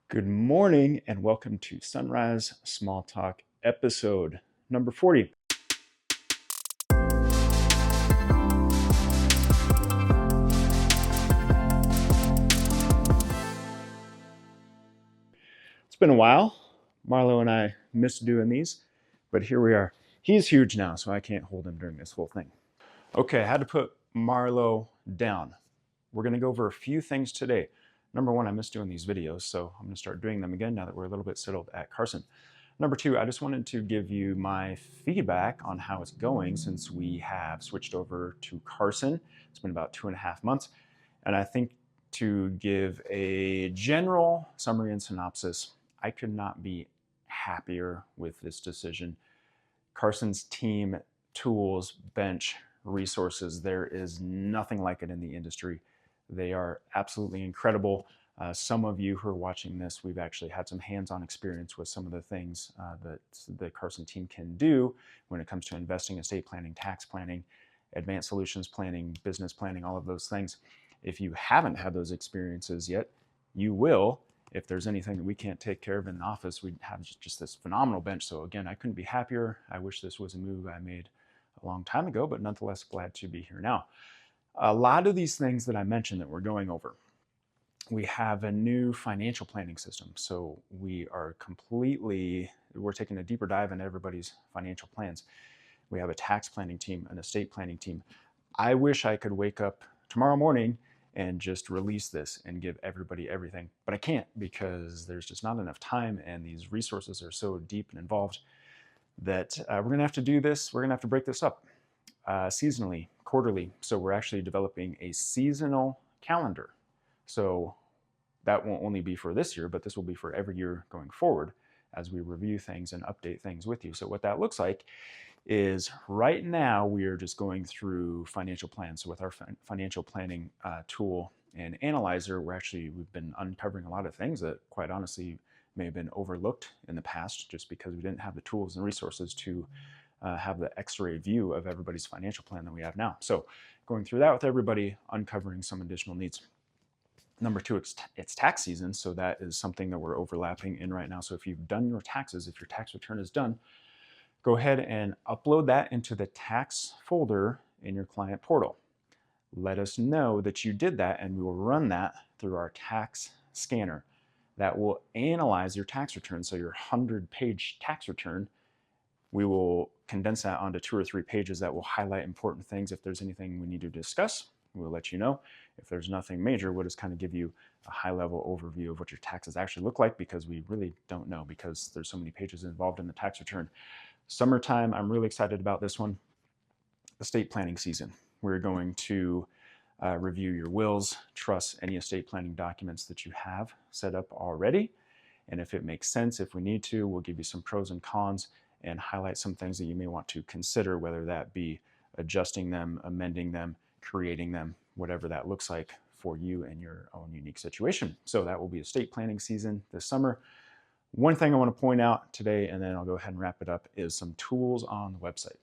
Good morning and welcome to Sunrise Small Talk episode number 40. It's been a while. Marlo and I missed doing these, but here we are. He's huge now, so I can't hold him during this whole thing. Okay, I had to put Marlo down. We're going to go over a few things today. Number one, I miss doing these videos, so I'm going to start doing them again now that we're a little bit settled at Carson. Number two, I just wanted to give you my feedback on how it's going since we have switched over to Carson. It's been about 2.5 months. And I think to give a general summary and synopsis, I could not be happier with this decision. Carson's team, tools, bench, resources, there is nothing like it in the industry. They are absolutely incredible. Some of you who are watching this, we've actually had some hands-on experience with some of the things that the Carson team can do when it comes to investing, estate planning, tax planning, advanced solutions planning, business planning, all of those things. If you haven't had those experiences yet, you will. If there's anything that we can't take care of in the office, we have just this phenomenal bench. So again, I couldn't be happier. I wish this was a move I made a long time ago, but nonetheless glad to be here now. A lot of these things that I mentioned that we're going over, we have a new financial planning system. So we're taking a deeper dive into everybody's financial plans. We have a tax planning team, an estate planning team. I wish I could wake up tomorrow morning and just release this and give everybody everything, but I can't because there's just not enough time and these resources are so deep and involved that we're going to have to do this. We're going to have to break this up seasonally, quarterly. So we're actually developing a seasonal calendar. So that won't only be for this year, but this will be for every year going forward as we review things and update things with you. So what that looks like is right now we are just going through financial plans. So with our financial planning tool and analyzer, we've been uncovering a lot of things that quite honestly may have been overlooked in the past just because we didn't have the tools and resources to have the x-ray view of everybody's financial plan that we have now. So going through that with everybody, uncovering some additional needs. Number two, it's tax season, so that is something that we're overlapping in right now. So if you've done your taxes, if your tax return is done, go ahead and upload that into the tax folder in your client portal. Let us know that you did that, and we will run that through our tax scanner. That will analyze your tax return, so your 100-page tax return. We will condense that onto 2 or 3 pages that will highlight important things. If there's anything we need to discuss, we'll let you know. If there's nothing major, we'll just kind of give you a high-level overview of what your taxes actually look like because we really don't know because there's so many pages involved in the tax return. Summertime, I'm really excited about this one. Estate planning season. We're going to review your wills, trusts, any estate planning documents that you have set up already. And if it makes sense, if we need to, we'll give you some pros and cons and highlight some things that you may want to consider, whether that be adjusting them, amending them, creating them, whatever that looks like for you and your own unique situation. So that will be estate planning season this summer. One thing I want to point out today, and then I'll go ahead and wrap it up, is some tools on the website.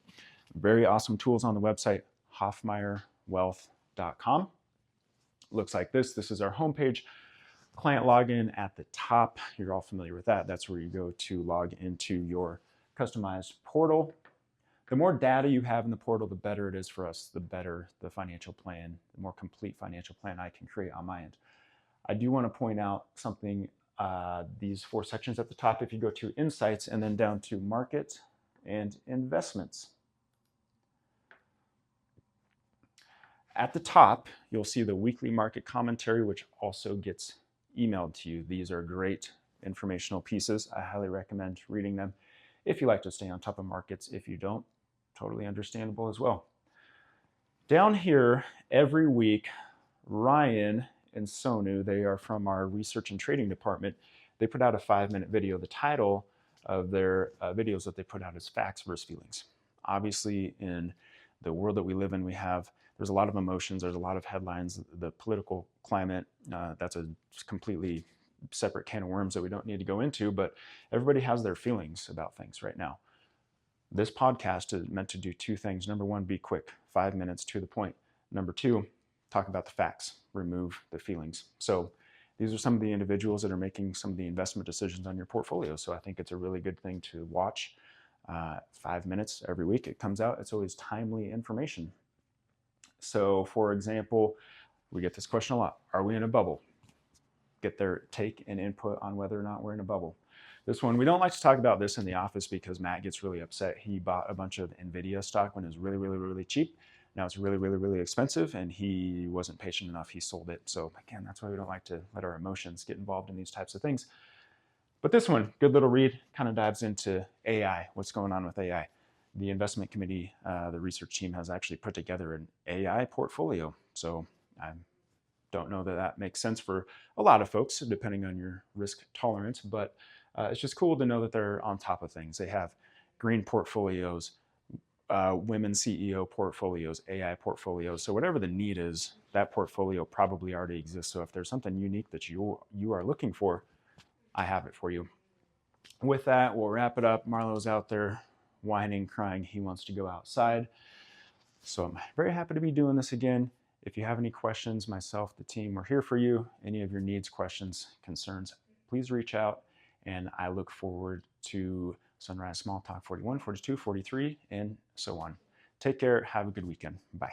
Very awesome tools on the website, hoffmeyerwealth.com. Looks like this. This is our homepage. Client login at the top. You're all familiar with that. That's where you go to log into your customized portal. The more data you have in the portal, the better it is for us, the better the financial plan, the more complete financial plan I can create on my end. I do want to point out something, these 4 sections at the top, if you go to insights and then down to market and investments. At the top, you'll see the weekly market commentary, which also gets emailed to you. These are great informational pieces. I highly recommend reading them if you like to stay on top of markets. If you don't, totally understandable as well. Down here, every week, Ryan and Sonu, they are from our research and trading department, they put out a 5-minute video. The title of their videos that they put out is Facts versus Feelings. Obviously, in the world that we live in, there's a lot of emotions, there's a lot of headlines, the political climate, that's a completely separate can of worms that we don't need to go into, but everybody has their feelings about things right now. This podcast is meant to do 2 things. Number 1, be quick, 5 minutes to the point. Number 2, talk about the facts, remove the feelings. So these are some of the individuals that are making some of the investment decisions on your portfolio. So I think it's a really good thing to watch. 5 minutes every week it comes out. It's always timely information. So for example, we get this question a lot. Are we in a bubble? Get their take and input on whether or not we're in a bubble. This one, we don't like to talk about this in the office because Matt gets really upset. He bought a bunch of NVIDIA stock when it was really, really, really cheap. Now it's really, really, really expensive, and he wasn't patient enough. He sold it. So again, that's why we don't like to let our emotions get involved in these types of things. But this one, good little read, kind of dives into AI, what's going on with AI. The investment committee, the research team has actually put together an AI portfolio. So I don't know that that makes sense for a lot of folks, depending on your risk tolerance, but it's just cool to know that they're on top of things. They have green portfolios, women CEO portfolios, AI portfolios. So whatever the need is, that portfolio probably already exists. So if there's something unique that you are looking for, I have it for you. With that, we'll wrap it up. Marlo's out there whining, crying. He wants to go outside. So I'm very happy to be doing this again. If you have any questions, myself, the team, we're here for you. Any of your needs, questions, concerns, please reach out. And I look forward to Sunrise Small Talk 41, 42, 43, and so on. Take care. Have a good weekend. Bye.